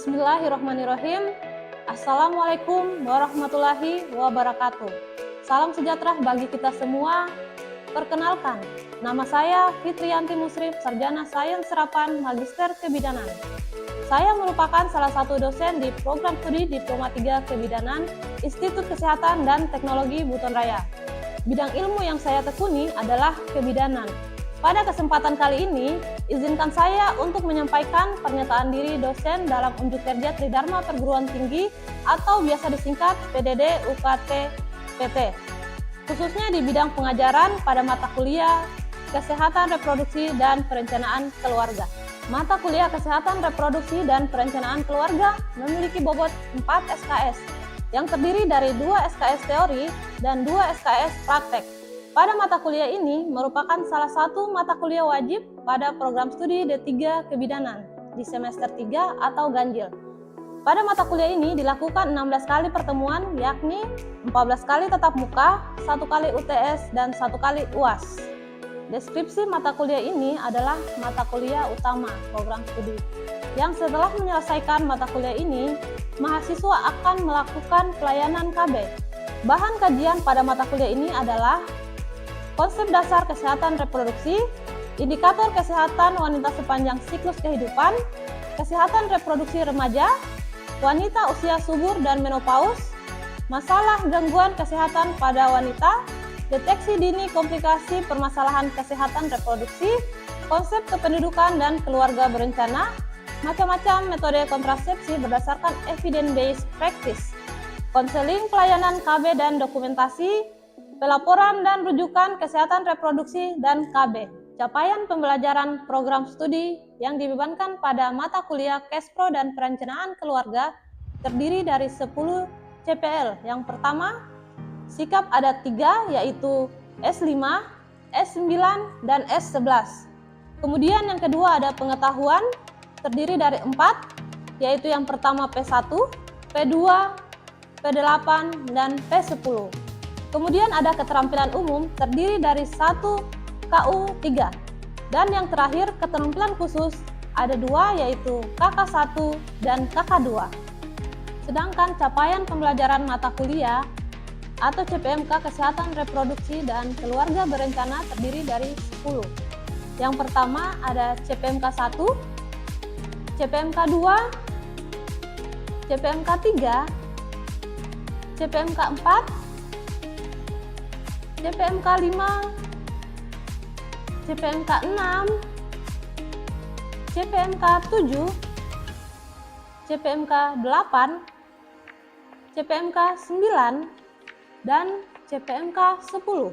Bismillahirrahmanirrahim. Assalamualaikum warahmatullahi wabarakatuh. Salam sejahtera bagi kita semua. Perkenalkan, nama saya Fitriyanti Musrif, Sarjana Sains Serapan Magister Kebidanan. Saya merupakan salah satu dosen di program studi Diploma 3 Kebidanan Institut Kesehatan dan Teknologi Buton Raya. Bidang ilmu yang saya tekuni adalah kebidanan. Pada kesempatan kali ini, izinkan saya untuk menyampaikan pernyataan diri dosen dalam unjuk kerja Tridharma Perguruan Tinggi atau biasa disingkat PDD UKT PT, khususnya di bidang pengajaran pada mata kuliah Kesehatan Reproduksi dan Perencanaan Keluarga. Mata kuliah Kesehatan Reproduksi dan Perencanaan Keluarga memiliki bobot 4 SKS yang terdiri dari 2 SKS teori dan 2 SKS praktek. Pada mata kuliah ini merupakan salah satu mata kuliah wajib pada program studi D3 Kebidanan di semester 3 atau ganjil. Pada mata kuliah ini dilakukan 16 kali pertemuan, yakni 14 kali tatap muka, 1 kali UTS, dan 1 kali UAS. Deskripsi mata kuliah ini adalah mata kuliah utama program studi, yang setelah menyelesaikan mata kuliah ini, mahasiswa akan melakukan pelayanan KB. Bahan kajian pada mata kuliah ini adalah konsep dasar kesehatan reproduksi, indikator kesehatan wanita sepanjang siklus kehidupan, kesehatan reproduksi remaja, wanita usia subur dan menopause, masalah gangguan kesehatan pada wanita, deteksi dini komplikasi permasalahan kesehatan reproduksi, konsep kependudukan dan keluarga berencana, macam-macam metode kontrasepsi berdasarkan evidence-based practice, konseling pelayanan KB dan dokumentasi, pelaporan dan rujukan kesehatan reproduksi dan KB. Capaian pembelajaran program studi yang dibebankan pada mata kuliah Kespro dan Perencanaan Keluarga terdiri dari 10 CPL. Yang pertama, sikap ada 3 yaitu S5, S9, dan S11. Kemudian yang kedua ada pengetahuan terdiri dari 4 yaitu yang pertama P1, P2, P8, dan P10. Kemudian ada keterampilan umum terdiri dari 1 KU3. Dan yang terakhir keterampilan khusus ada 2 yaitu KK1 dan KK2. Sedangkan capaian pembelajaran mata kuliah atau CPMK Kesehatan Reproduksi dan Keluarga Berencana terdiri dari 10. Yang pertama ada CPMK 1, CPMK 2, CPMK 3, CPMK 4, CPMK 5, CPMK 6, CPMK 7, CPMK 8, CPMK 9, dan CPMK 10.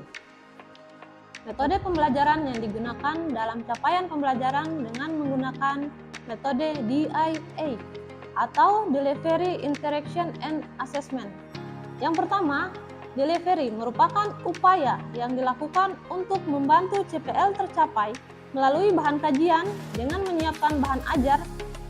Metode pembelajaran yang digunakan dalam capaian pembelajaran dengan menggunakan metode DIA atau Delivery Interaction and Assessment. Yang pertama, delivery merupakan upaya yang dilakukan untuk membantu CPL tercapai melalui bahan kajian dengan menyiapkan bahan ajar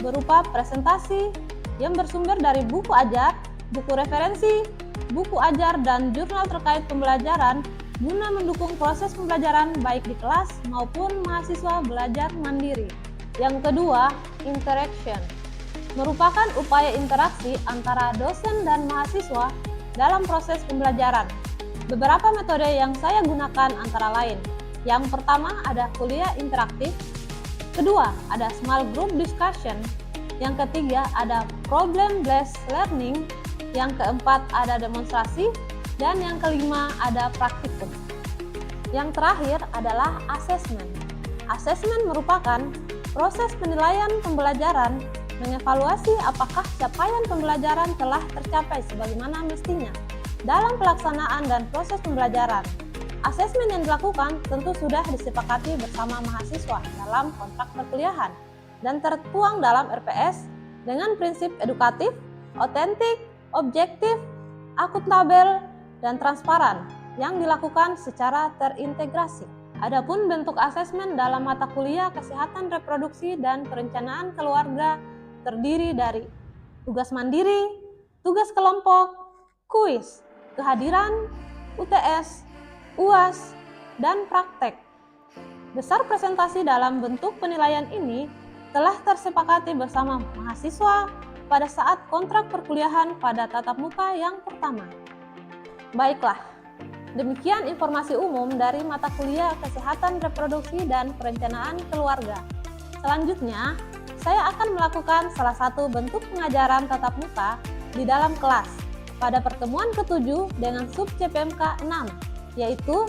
berupa presentasi yang bersumber dari buku ajar, buku referensi, buku ajar, dan jurnal terkait pembelajaran guna mendukung proses pembelajaran baik di kelas maupun mahasiswa belajar mandiri. Yang kedua, interaction merupakan upaya interaksi antara dosen dan mahasiswa dalam proses pembelajaran. Beberapa metode yang saya gunakan antara lain. Yang pertama ada kuliah interaktif, kedua ada small group discussion, yang ketiga ada problem based learning, yang keempat ada demonstrasi, dan yang kelima ada praktikum. Yang terakhir adalah assessment. Assessment merupakan proses penilaian pembelajaran, mengevaluasi apakah capaian pembelajaran telah tercapai sebagaimana mestinya dalam pelaksanaan dan proses pembelajaran. Asesmen yang dilakukan tentu sudah disepakati bersama mahasiswa dalam kontrak perkuliahan dan tertuang dalam RPS dengan prinsip edukatif, otentik, objektif, akuntabel, dan transparan yang dilakukan secara terintegrasi. Adapun bentuk asesmen dalam mata kuliah Kesehatan Reproduksi dan Perencanaan Keluarga terdiri dari tugas mandiri, tugas kelompok, kuis, kehadiran, UTS, UAS, dan praktek. Besar presentasi dalam bentuk penilaian ini telah tersepakati bersama mahasiswa, pada saat kontrak perkuliahan pada tatap muka yang pertama. Baiklah, demikian informasi umum dari mata kuliah Kesehatan Reproduksi dan Perencanaan Keluarga. Selanjutnya, saya akan melakukan salah satu bentuk pengajaran tatap muka di dalam kelas pada pertemuan ke-7 dengan sub CPMK 6, yaitu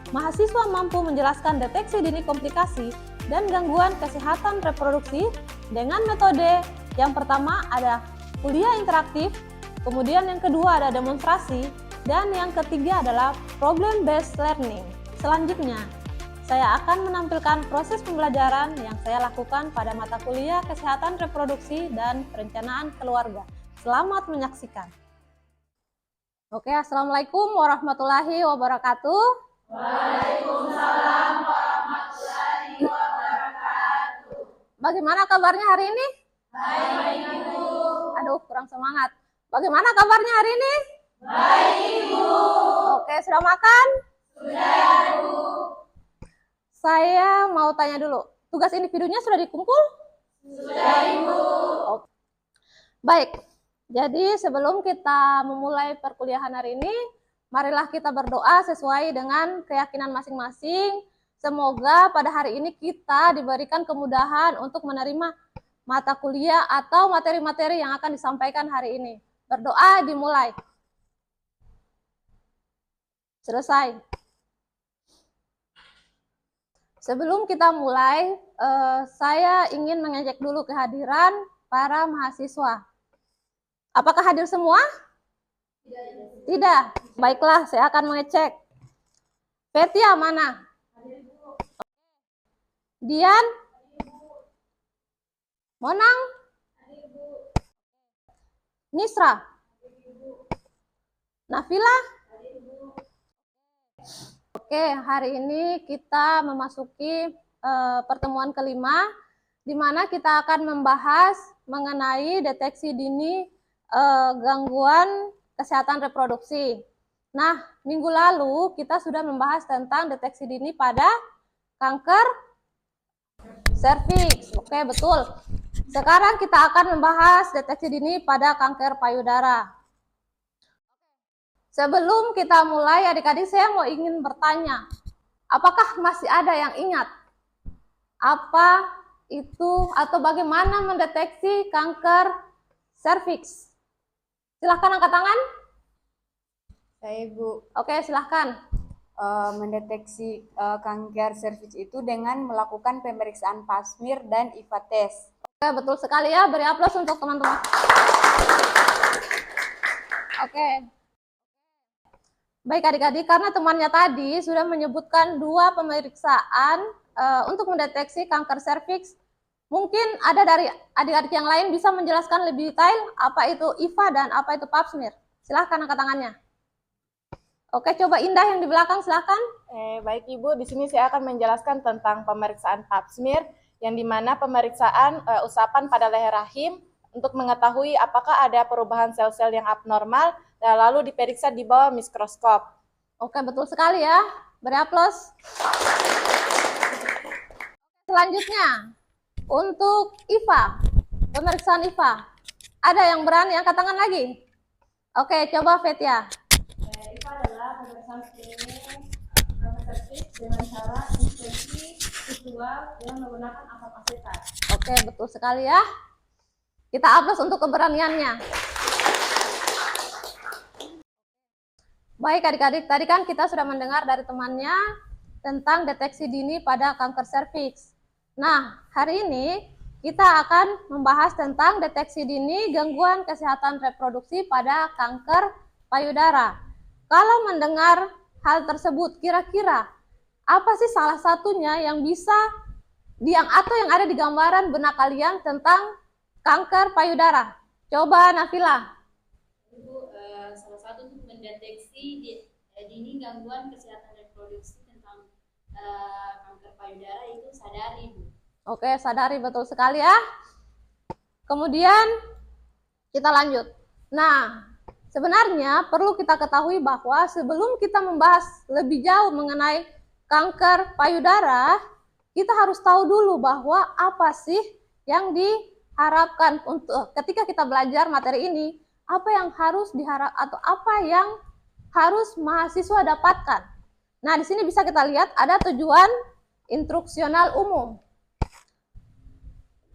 mahasiswa mampu menjelaskan deteksi dini komplikasi dan gangguan kesehatan reproduksi dengan metode yang pertama ada kuliah interaktif, kemudian yang kedua ada demonstrasi, dan yang ketiga adalah problem based learning. Selanjutnya, saya akan menampilkan proses pembelajaran yang saya lakukan pada mata kuliah Kesehatan Reproduksi dan Perencanaan Keluarga. Selamat menyaksikan. Oke, Assalamualaikum warahmatullahi wabarakatuh. Waalaikumsalam warahmatullahi wabarakatuh. Bagaimana kabarnya hari ini? Baik, Ibu. Aduh, kurang semangat. Bagaimana kabarnya hari ini? Baik, Ibu. Oke, sudah makan? Sudah, Ibu. Saya mau tanya dulu, tugas individunya sudah dikumpul? Sudah, Ibu. Oke. Baik, jadi sebelum kita memulai perkuliahan hari ini, marilah kita berdoa sesuai dengan keyakinan masing-masing. Semoga pada hari ini kita diberikan kemudahan untuk menerima mata kuliah atau materi-materi yang akan disampaikan hari ini. Berdoa dimulai. Selesai. Sebelum kita mulai, saya ingin mengecek dulu kehadiran para mahasiswa. Apakah hadir semua? Tidak. Baiklah, saya akan mengecek. Petia mana? Dian? Monang? Nisra? Nafila? Oke, hari ini kita memasuki pertemuan kelima, di mana kita akan membahas mengenai deteksi dini gangguan kesehatan reproduksi. Nah, minggu lalu kita sudah membahas tentang deteksi dini pada kanker serviks. Oke, betul. Sekarang kita akan membahas deteksi dini pada kanker payudara. Sebelum kita mulai, adik-adik, saya mau ingin bertanya, apakah masih ada yang ingat apa itu atau bagaimana mendeteksi kanker serviks? Silahkan angkat tangan. Saya, Ibu. Oke, silahkan. Mendeteksi kanker serviks itu dengan melakukan pemeriksaan pap smear dan IVA test. Oke, betul sekali ya. Beri aplaus untuk teman-teman. Oke. Baik adik-adik, karena temannya tadi sudah menyebutkan dua pemeriksaan untuk mendeteksi kanker serviks, mungkin ada dari adik-adik yang lain bisa menjelaskan lebih detail apa itu IVA dan apa itu pap smear. Silahkan angkat tangannya. Oke, coba Indah yang di belakang, silahkan. Baik Ibu, di sini saya akan menjelaskan tentang pemeriksaan pap smear, yang dimana pemeriksaan usapan pada leher rahim untuk mengetahui apakah ada perubahan sel-sel yang abnormal, lalu diperiksa di bawah mikroskop. Oke, betul sekali ya. Beri aplaus. Selanjutnya, untuk IVA, pemeriksaan IVA. Ada yang berani angkat tangan lagi? Oke, coba Fetia. IVA adalah pemeriksaan screening kanker serviks dengan cara inspeksi visual yang menggunakan asam asetat. Oke, betul sekali ya. Kita aplaus untuk keberaniannya. Baik adik-adik, tadi kan kita sudah mendengar dari temannya tentang deteksi dini pada kanker serviks. Nah, hari ini kita akan membahas tentang deteksi dini gangguan kesehatan reproduksi pada kanker payudara. Kalau mendengar hal tersebut, kira-kira apa sih salah satunya yang bisa atau yang ada di gambaran benak kalian tentang kanker payudara? Coba Nafila. Ibu, salah satu untuk mendeteksi dini gangguan kesehatan reproduksi tentang kanker payudara itu sadari, Bu. Oke, sadari, betul sekali ya. Kemudian kita lanjut. Nah, sebenarnya perlu kita ketahui bahwa sebelum kita membahas lebih jauh mengenai kanker payudara, kita harus tahu dulu bahwa apa sih yang harapkan untuk ketika kita belajar materi ini, apa yang harus diharap atau apa yang harus mahasiswa dapatkan. Nah, di sini bisa kita lihat ada tujuan instruksional umum.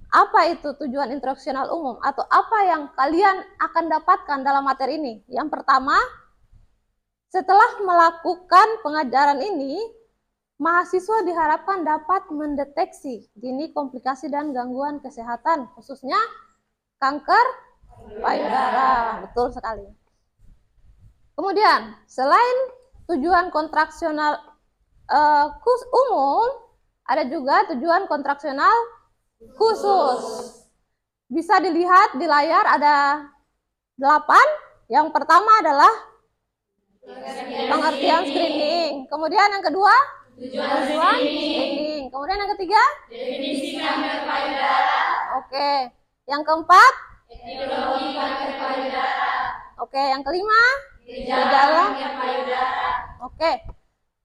Apa itu tujuan instruksional umum atau apa yang kalian akan dapatkan dalam materi ini? Yang pertama, setelah melakukan pengajaran ini, mahasiswa diharapkan dapat mendeteksi dini komplikasi dan gangguan kesehatan, khususnya kanker payudara. Betul sekali. Kemudian, selain tujuan kontraksional umum, ada juga tujuan kontraksional khusus. Bisa dilihat di layar ada 8. Yang pertama adalah pengertian screening. Kemudian yang kedua, tujuan screening. Kemudian yang ketiga, definisi kanker payudara. Oke. Yang keempat, etiologi kanker payudara. Oke. Yang kelima, gejala kanker payudara. Oke.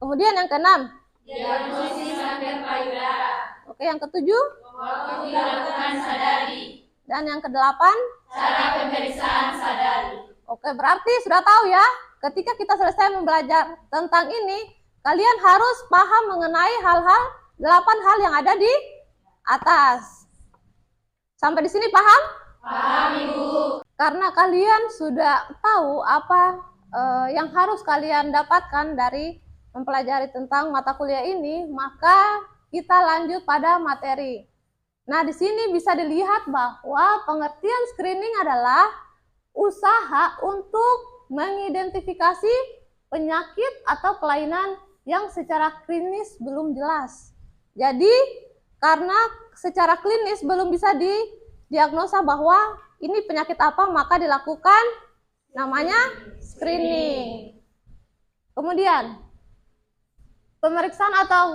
Kemudian yang keenam, diagnosis kanker payudara. Oke. Yang ketujuh, waktu dilakukan sadari. Dan yang kedelapan, cara pemeriksaan sadari. Oke, berarti sudah tahu ya, ketika kita selesai belajar tentang ini, kalian harus paham mengenai hal-hal 8 hal yang ada di atas. Sampai di sini paham? Paham, Ibu. Karena kalian sudah tahu apa yang harus kalian dapatkan dari mempelajari tentang mata kuliah ini, maka kita lanjut pada materi. Nah, di sini bisa dilihat bahwa pengertian screening adalah usaha untuk mengidentifikasi penyakit atau kelainan yang secara klinis belum jelas. Jadi, karena secara klinis belum bisa didiagnosa bahwa ini penyakit apa, maka dilakukan namanya screening. Kemudian, pemeriksaan atau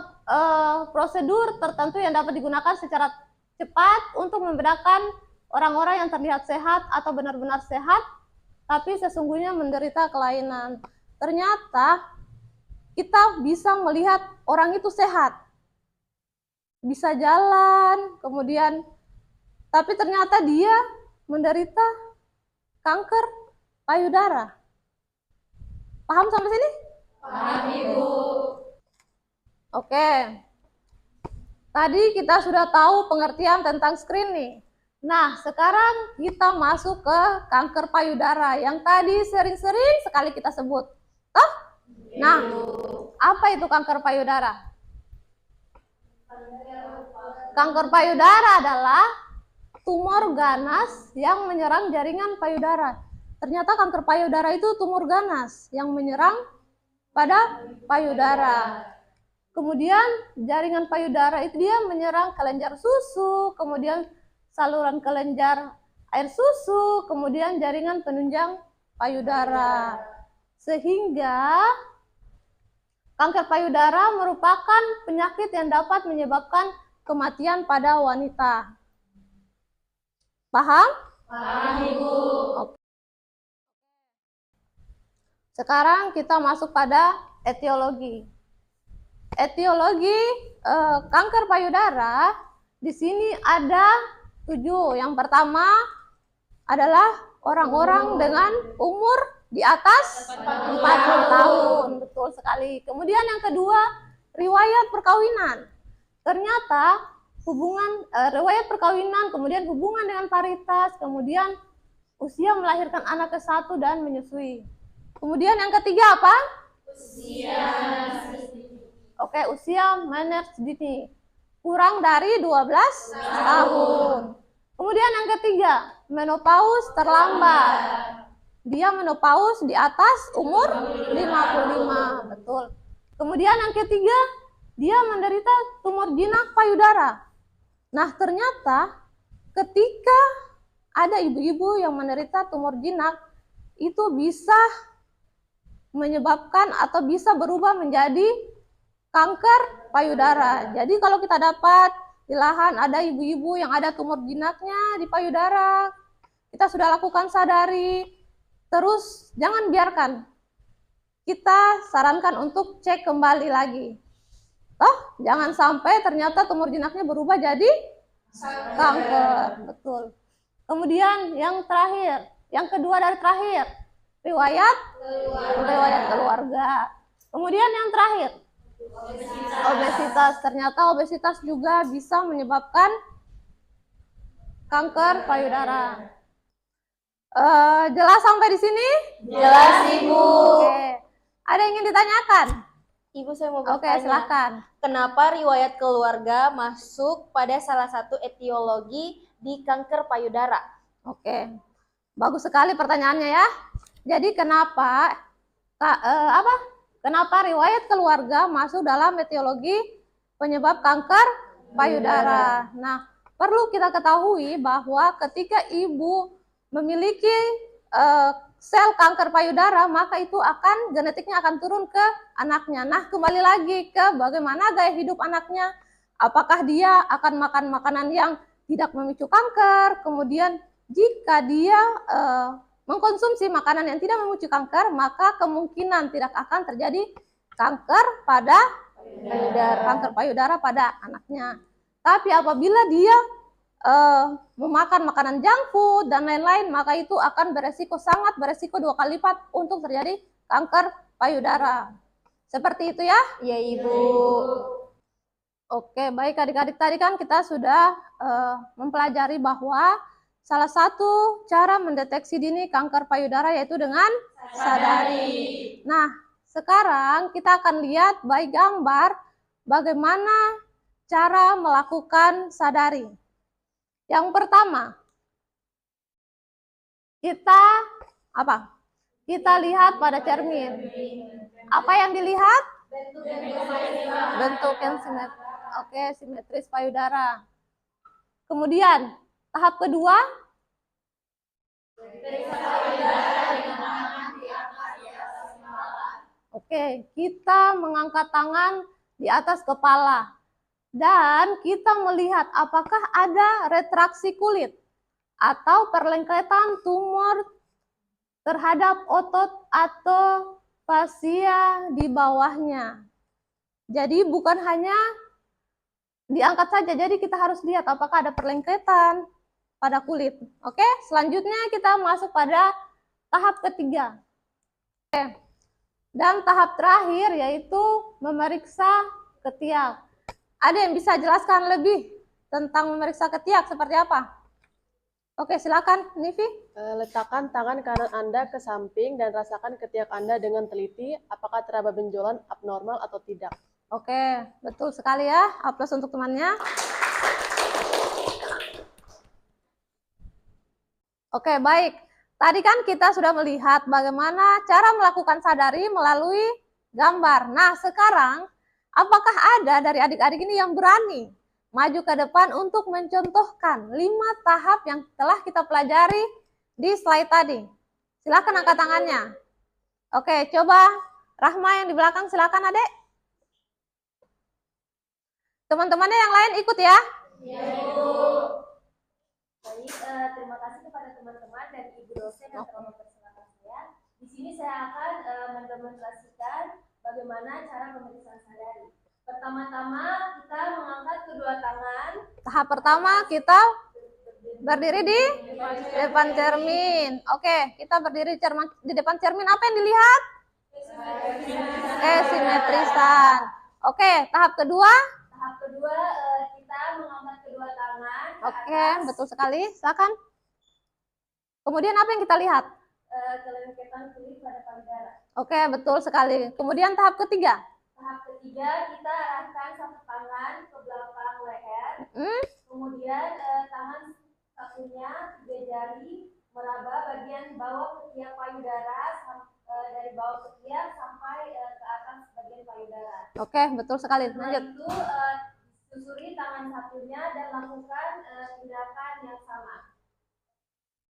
prosedur tertentu yang dapat digunakan secara cepat untuk membedakan orang-orang yang terlihat sehat atau benar-benar sehat, tapi sesungguhnya menderita kelainan. Ternyata kita bisa melihat orang itu sehat, bisa jalan, kemudian tapi ternyata dia menderita kanker payudara. Paham sampai sini? Paham, Ibu. Oke. Tadi kita sudah tahu pengertian tentang screening. Nah, sekarang kita masuk ke kanker payudara yang tadi sering-sering sekali kita sebut. Toh? Nah, apa itu kanker payudara? Kanker payudara adalah tumor ganas yang menyerang jaringan payudara. Ternyata kanker payudara itu tumor ganas yang menyerang pada payudara. Kemudian jaringan payudara itu dia menyerang kelenjar susu, kemudian saluran kelenjar air susu, kemudian jaringan penunjang payudara. Sehingga kanker payudara merupakan penyakit yang dapat menyebabkan kematian pada wanita. Paham? Paham, Ibu. Oke. Sekarang kita masuk pada etiologi. Etiologi kanker payudara di sini ada 7. Yang pertama adalah orang-orang dengan umur di atas 40 tahun. Betul sekali. Kemudian yang kedua, riwayat perkawinan. Ternyata riwayat perkawinan, kemudian hubungan dengan paritas, kemudian usia melahirkan anak ke-1 dan menyusui. Kemudian yang ketiga apa? Usia. Oke, usia menarche dini. Kurang dari 12 tahun. Kemudian yang ketiga, menopause terlambat. Dia menopause di atas umur 55. Betul. Kemudian yang ketiga, dia menderita tumor jinak payudara. Nah, ternyata ketika ada ibu-ibu yang menderita tumor jinak, itu bisa menyebabkan atau bisa berubah menjadi kanker payudara. Jadi kalau kita dapat di lahan ada ibu-ibu yang ada tumor jinaknya di payudara, kita sudah lakukan sadari, terus jangan biarkan. Kita sarankan untuk cek kembali lagi. Jangan sampai ternyata tumor jinaknya berubah jadi kanker, betul. Kemudian yang terakhir, yang kedua dari terakhir, riwayat keluarga. Kemudian yang terakhir, obesitas. Ternyata obesitas juga bisa menyebabkan kanker payudara. Jelas sampai di sini? Jelas, Ibu. Oke. Ada yang ingin ditanyakan? Ibu, saya mau Oke, bertanya. silakan. Kenapa riwayat keluarga masuk pada salah satu etiologi di kanker payudara? Oke. Bagus sekali pertanyaannya ya. Jadi kenapa kenapa riwayat keluarga masuk dalam etiologi penyebab kanker payudara? Nah, perlu kita ketahui bahwa ketika ibu memiliki sel kanker payudara, maka itu genetiknya akan turun ke anaknya. Nah, kembali lagi ke bagaimana gaya hidup anaknya. Apakah dia akan makan makanan yang tidak memicu kanker, kemudian jika dia mengkonsumsi makanan yang tidak memicu kanker, maka kemungkinan tidak akan terjadi kanker pada payudara pada anaknya. Tapi apabila dia memakan makanan junk food dan lain-lain, maka itu akan sangat beresiko 2 kali lipat untuk terjadi kanker payudara. Seperti itu ya? Iya, Ibu. Oke, baik adik-adik, tadi kan kita sudah mempelajari bahwa salah satu cara mendeteksi dini kanker payudara yaitu dengan sadari. Nah, sekarang kita akan lihat by gambar bagaimana cara melakukan sadari. Yang pertama, kita lihat pada cermin. Apa yang dilihat? Bentuk yang simetris. Oke, simetris payudara. Kemudian, tahap kedua, oke, kita mengangkat tangan di atas kepala. Dan kita melihat apakah ada retraksi kulit atau perlengketan tumor terhadap otot atau fasia di bawahnya. Jadi bukan hanya diangkat saja, jadi kita harus lihat apakah ada perlengketan pada kulit. Oke, selanjutnya kita masuk pada tahap ketiga. Oke. Dan tahap terakhir yaitu memeriksa ketiak. Ada yang bisa jelaskan lebih tentang memeriksa ketiak seperti apa? Oke, silakan, Nivi. Letakkan tangan kanan Anda ke samping dan rasakan ketiak Anda dengan teliti apakah terdapat benjolan abnormal atau tidak. Oke, betul sekali ya. Aplaus untuk temannya. Oke, baik. Tadi kan kita sudah melihat bagaimana cara melakukan sadari melalui gambar. Nah, sekarang apakah ada dari adik-adik ini yang berani maju ke depan untuk mencontohkan 5 tahap yang telah kita pelajari di slide tadi? Silakan angkat tangannya. Oke, coba Rahma yang di belakang, silakan Adek. Teman-temannya yang lain ikut ya. Iya, Ibu. Baik, terima kasih kepada teman-teman dan Ibu dosen yang telah mempersilahkan saya. Di sini saya akan mendemonstrasikan bagaimana cara pemeriksaan sadari. Pertama-tama kita mengangkat kedua tangan. Tahap pertama kita berdiri di depan cermin. Oke, kita berdiri di depan cermin. Apa yang dilihat? Simetrisan. Oke, tahap kedua. Tahap kedua kita mengangkat kedua tangan. Oke, betul sekali. Silakan. Kemudian apa yang kita lihat? Kelengketan kulit pada payudara. Oke, betul sekali. Kemudian tahap ketiga. Tahap ketiga kita arahkan satu tangan ke belakang leher. Kemudian tangan satunya 3 jari meraba bagian bawah ketiak payudara dari bawah ketiak sampai ke atas bagian payudara. Oke, betul sekali. Lanjut. Setelah itu susuri tangan satunya dan lakukan tindakan yang sama.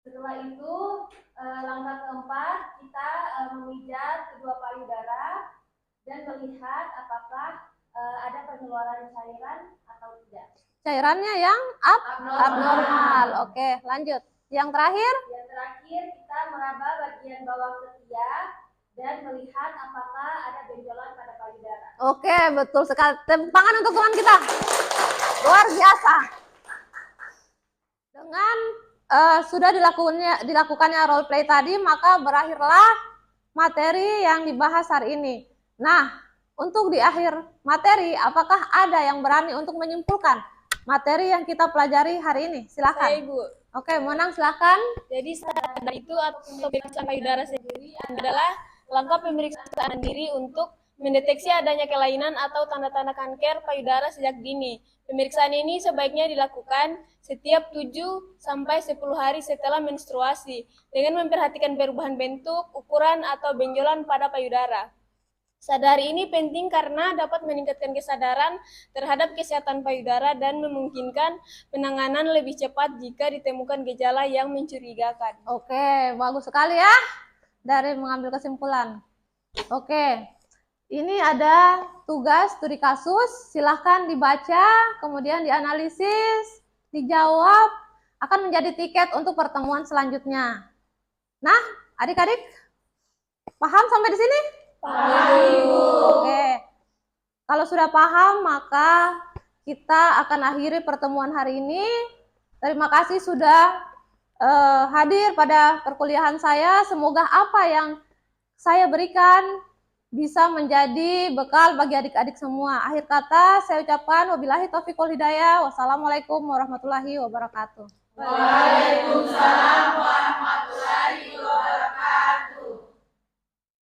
Setelah itu langkah keempat kita memijat kedua payudara dan melihat apakah ada pengeluaran cairan atau tidak. Cairannya yang abnormal. Oke, lanjut. Yang terakhir? Yang terakhir kita meraba bagian bawah ketiak dan melihat apakah ada benjolan pada payudara. Oke, betul sekali. Tepuk tangan untuk teman kita. Luar biasa. Dengan sudah dilakukannya role play tadi, maka berakhirlah materi yang dibahas hari ini. Nah, untuk di akhir materi, apakah ada yang berani untuk menyimpulkan materi yang kita pelajari hari ini? Silakan. Saya, Ibu. Oke, Monang silakan. Jadi sadar itu atau pemeriksaan payudara sendiri adalah langkah pemeriksaan diri untuk mendeteksi adanya kelainan atau tanda-tanda kanker payudara sejak dini. Pemeriksaan ini sebaiknya dilakukan setiap 7-10 hari setelah menstruasi dengan memperhatikan perubahan bentuk, ukuran, atau benjolan pada payudara. Sadar ini penting karena dapat meningkatkan kesadaran terhadap kesehatan payudara dan memungkinkan penanganan lebih cepat jika ditemukan gejala yang mencurigakan. Oke, bagus sekali ya dari mengambil kesimpulan. Oke, ini ada tugas studi kasus, silahkan dibaca, kemudian dianalisis, dijawab, akan menjadi tiket untuk pertemuan selanjutnya. Nah, adik-adik, paham sampai di sini? Oke, kalau sudah paham maka kita akan akhiri pertemuan hari ini. Terima kasih sudah hadir pada perkuliahan saya. Semoga apa yang saya berikan bisa menjadi bekal bagi adik-adik semua. Akhir kata saya ucapkan wabillahi taufiq wal hidayah. Wassalamualaikum warahmatullahi wabarakatuh. Waalaikumsalam warahmatullahi wabarakatuh.